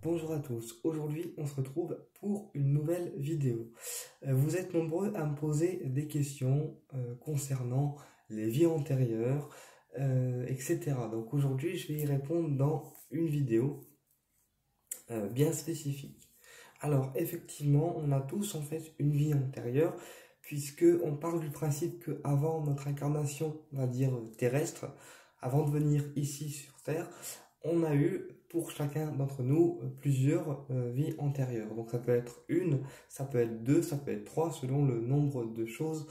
Bonjour à tous, aujourd'hui on se retrouve pour une nouvelle vidéo. Vous êtes nombreux à me poser des questions concernant les vies antérieures, etc. Donc aujourd'hui je vais y répondre dans une vidéo bien spécifique. Alors effectivement on a tous en fait une vie antérieure puisque on parle du principe que avant notre incarnation, on va dire terrestre, avant de venir ici sur Terre, on a eu pour chacun d'entre nous plusieurs vies antérieures. Donc ça peut être une, ça peut être deux, ça peut être trois, selon le nombre de choses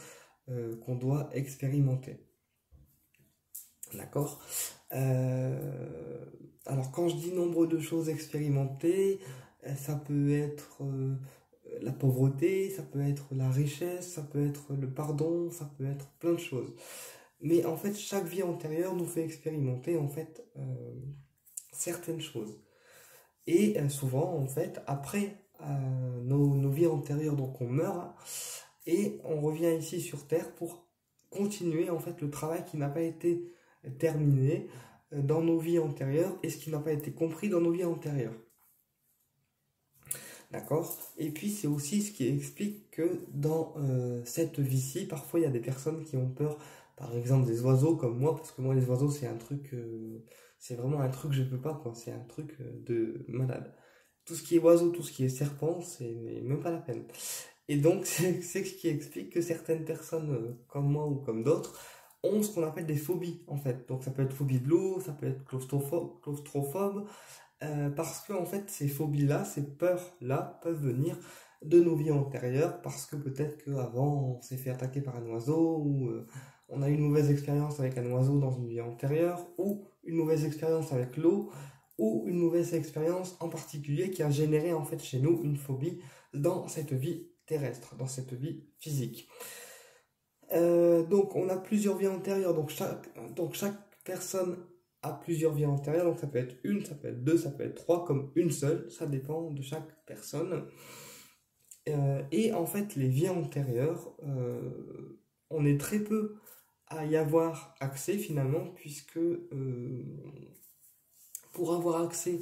qu'on doit expérimenter. D'accord. Alors quand je dis nombre de choses expérimentées, ça peut être la pauvreté, ça peut être la richesse, ça peut être le pardon, ça peut être plein de choses. Mais en fait, chaque vie antérieure nous fait expérimenter en fait certaines choses. Et souvent, en fait, après nos vies antérieures, donc on meurt et on revient ici sur Terre pour continuer en fait le travail qui n'a pas été terminé dans nos vies antérieures et ce qui n'a pas été compris dans nos vies antérieures. D'accord. Et puis c'est aussi ce qui explique que dans cette vie-ci, parfois il y a des personnes qui ont peur, par exemple des oiseaux comme moi, parce que moi les oiseaux c'est un truc, c'est vraiment un truc que je peux pas quoi, c'est un truc de malade. Tout ce qui est oiseau, tout ce qui est serpent, c'est même pas la peine. Et donc c'est ce qui explique que certaines personnes comme moi ou comme d'autres ont ce qu'on appelle des phobies en fait. Donc ça peut être phobie de l'eau, ça peut être claustrophobe, parce que en fait ces phobies-là, ces peurs-là peuvent venir de nos vies antérieures parce que peut-être qu'avant on s'est fait attaquer par un oiseau ou on a eu une mauvaise expérience avec un oiseau dans une vie antérieure ou une mauvaise expérience avec l'eau ou une mauvaise expérience en particulier qui a généré en fait chez nous une phobie dans cette vie terrestre, dans cette vie physique. Donc on a plusieurs vies antérieures, donc chaque personne a plusieurs vies antérieures, donc ça peut être une, ça peut être deux, ça peut être trois, comme une seule, ça dépend de chaque personne. Et en fait les vies antérieures, on est très peu à y avoir accès finalement, puisque pour avoir accès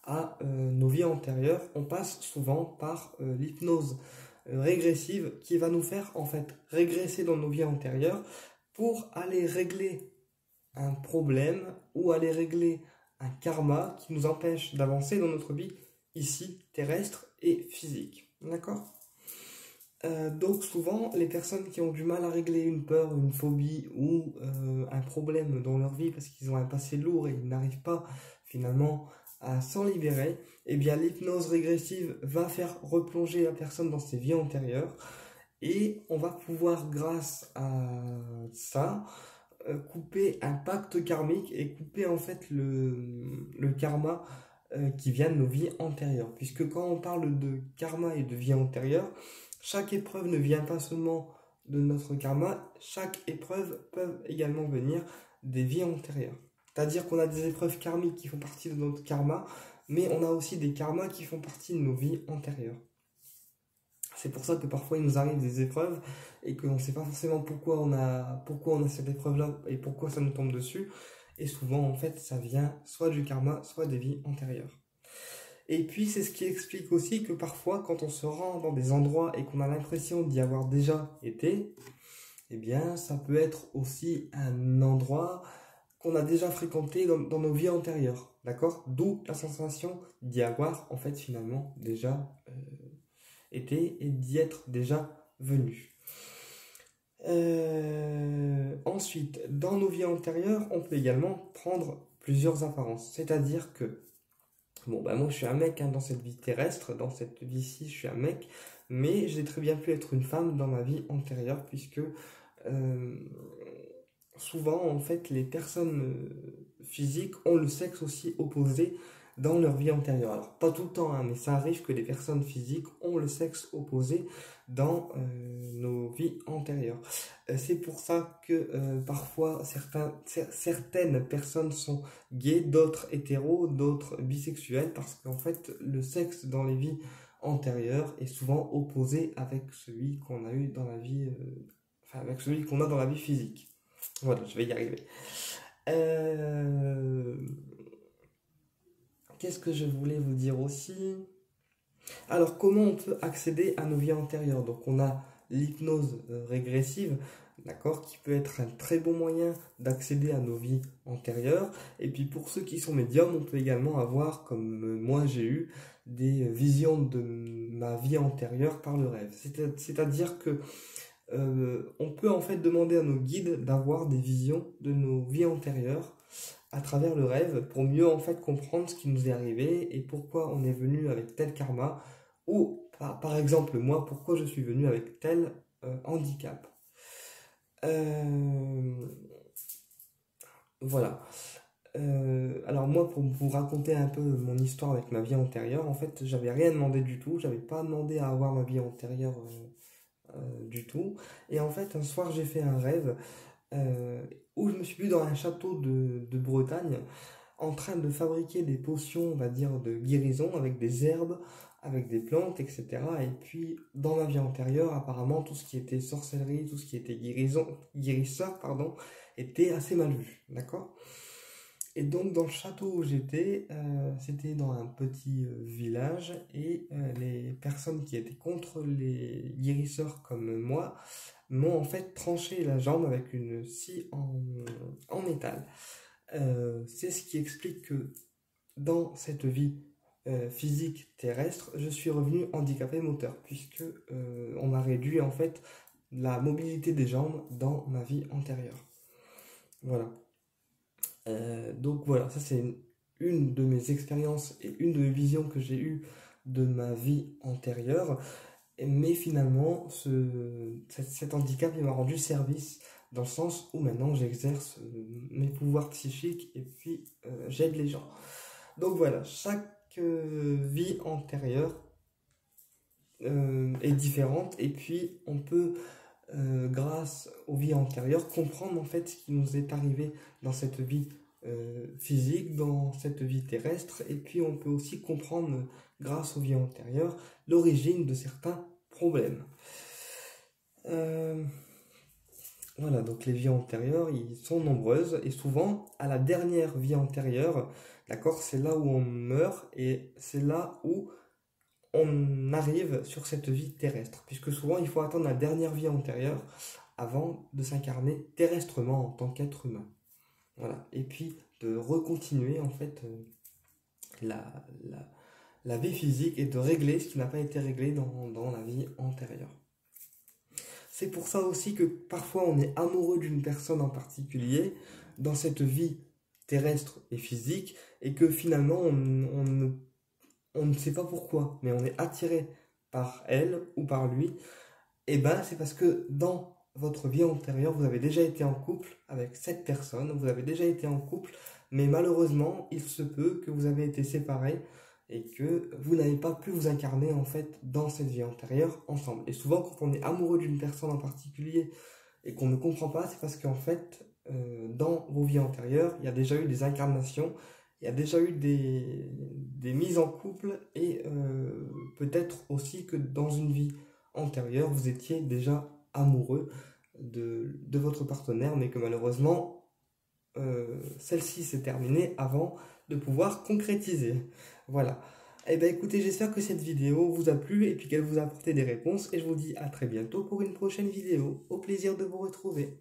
à nos vies antérieures, on passe souvent par l'hypnose régressive qui va nous faire en fait régresser dans nos vies antérieures pour aller régler un problème ou aller régler un karma qui nous empêche d'avancer dans notre vie ici terrestre et physique. D'accord. Donc souvent les personnes qui ont du mal à régler une peur, une phobie ou un problème dans leur vie parce qu'ils ont un passé lourd et ils n'arrivent pas finalement à s'en libérer, eh bien l'hypnose régressive va faire replonger la personne dans ses vies antérieures et on va pouvoir grâce à ça couper un pacte karmique et couper en fait le karma qui vient de nos vies antérieures. Puisque quand on parle de karma et de vie antérieure, chaque épreuve ne vient pas seulement de notre karma, chaque épreuve peut également venir des vies antérieures. C'est-à-dire qu'on a des épreuves karmiques qui font partie de notre karma, mais on a aussi des karmas qui font partie de nos vies antérieures. C'est pour ça que parfois il nous arrive des épreuves et qu'on ne sait pas forcément pourquoi on a cette épreuve-là et pourquoi ça nous tombe dessus. Et souvent, en fait, ça vient soit du karma, soit des vies antérieures. Et puis, c'est ce qui explique aussi que parfois, quand on se rend dans des endroits et qu'on a l'impression d'y avoir déjà été, eh bien, ça peut être aussi un endroit qu'on a déjà fréquenté dans nos vies antérieures. D'accord? D'où la sensation d'y avoir, en fait, finalement, déjà été et d'y être déjà venu. Ensuite, dans nos vies antérieures, on peut également prendre plusieurs apparences. C'est-à-dire que, bon, bah moi je suis un mec hein, dans cette vie terrestre, dans cette vie-ci, je suis un mec, mais j'ai très bien pu être une femme dans ma vie antérieure, puisque souvent, en fait, les personnes physiques ont le sexe aussi opposé dans leur vie antérieure. Alors, pas tout le temps, hein, mais ça arrive que les personnes physiques ont le sexe opposé dans nos vies antérieures. C'est pour ça que parfois certaines personnes sont gays, d'autres hétéros, d'autres bisexuels, parce qu'en fait, le sexe dans les vies antérieures est souvent opposé avec celui qu'on a eu dans la vie, avec celui qu'on a dans la vie physique. Voilà, je vais y arriver. qu'est-ce que je voulais vous dire aussi? Alors, comment on peut accéder à nos vies antérieures? Donc, on a l'hypnose régressive, d'accord, qui peut être un très bon moyen d'accéder à nos vies antérieures. Et puis, pour ceux qui sont médiums, on peut également avoir, comme moi j'ai eu, des visions de ma vie antérieure par le rêve. C'est-à-dire que on peut en fait demander à nos guides d'avoir des visions de nos vies antérieures à travers le rêve pour mieux en fait comprendre ce qui nous est arrivé et pourquoi on est venu avec tel karma ou par exemple moi pourquoi je suis venu avec tel handicap. Euh, voilà. Alors moi pour vous raconter un peu mon histoire avec ma vie antérieure, en fait j'avais rien demandé du tout, j'avais pas demandé à avoir ma vie antérieure du tout. Et en fait un soir j'ai fait un rêve euh, où je me suis vu dans un château de Bretagne en train de fabriquer des potions, on va dire, de guérison avec des herbes, avec des plantes, etc. Et puis, dans ma vie antérieure, apparemment, tout ce qui était sorcellerie, tout ce qui était guérisseur, pardon, était assez mal vu, d'accord? Et donc, dans le château où j'étais, c'était dans un petit village, et les personnes qui étaient contre les guérisseurs comme moi m'ont en fait tranché la jambe avec une scie en métal. C'est ce qui explique que dans cette vie physique terrestre, je suis revenu handicapé moteur, puisque on m'a réduit en fait la mobilité des jambes dans ma vie antérieure. Voilà. Donc voilà, ça c'est une de mes expériences et une de mes visions que j'ai eues de ma vie antérieure. Mais finalement, cet handicap il m'a rendu service dans le sens où maintenant j'exerce mes pouvoirs psychiques et puis j'aide les gens. Donc voilà, chaque vie antérieure est différente et puis on peut, grâce aux vies antérieures, comprendre en fait ce qui nous est arrivé dans cette vie physique, dans cette vie terrestre et puis on peut aussi comprendre, grâce aux vies antérieures, l'origine de certains problèmes. Euh, voilà, donc les vies antérieures, ils sont nombreuses et souvent, à la dernière vie antérieure, d'accord, c'est là où on meurt et c'est là où on arrive sur cette vie terrestre, puisque souvent il faut attendre la dernière vie antérieure avant de s'incarner terrestrement en tant qu'être humain. Voilà, et puis de recontinuer en fait la, la, la vie physique et de régler ce qui n'a pas été réglé dans la vie antérieure. C'est pour ça aussi que parfois on est amoureux d'une personne en particulier dans cette vie terrestre et physique et que finalement on ne sait pas pourquoi, mais on est attiré par elle ou par lui. Et ben c'est parce que dans votre vie antérieure, vous avez déjà été en couple avec cette personne, vous avez déjà été en couple, mais malheureusement, il se peut que vous avez été séparés et que vous n'avez pas pu vous incarner en fait dans cette vie antérieure ensemble. Et souvent, quand on est amoureux d'une personne en particulier et qu'on ne comprend pas, c'est parce qu'en fait, dans vos vies antérieures, il y a déjà eu des incarnations, il y a déjà eu des mises en couple et peut-être aussi que dans une vie antérieure, vous étiez déjà amoureux de votre partenaire, mais que malheureusement, celle-ci s'est terminée avant de pouvoir concrétiser. Voilà. Eh bien écoutez, j'espère que cette vidéo vous a plu et puis qu'elle vous a apporté des réponses et je vous dis à très bientôt pour une prochaine vidéo. Au plaisir de vous retrouver.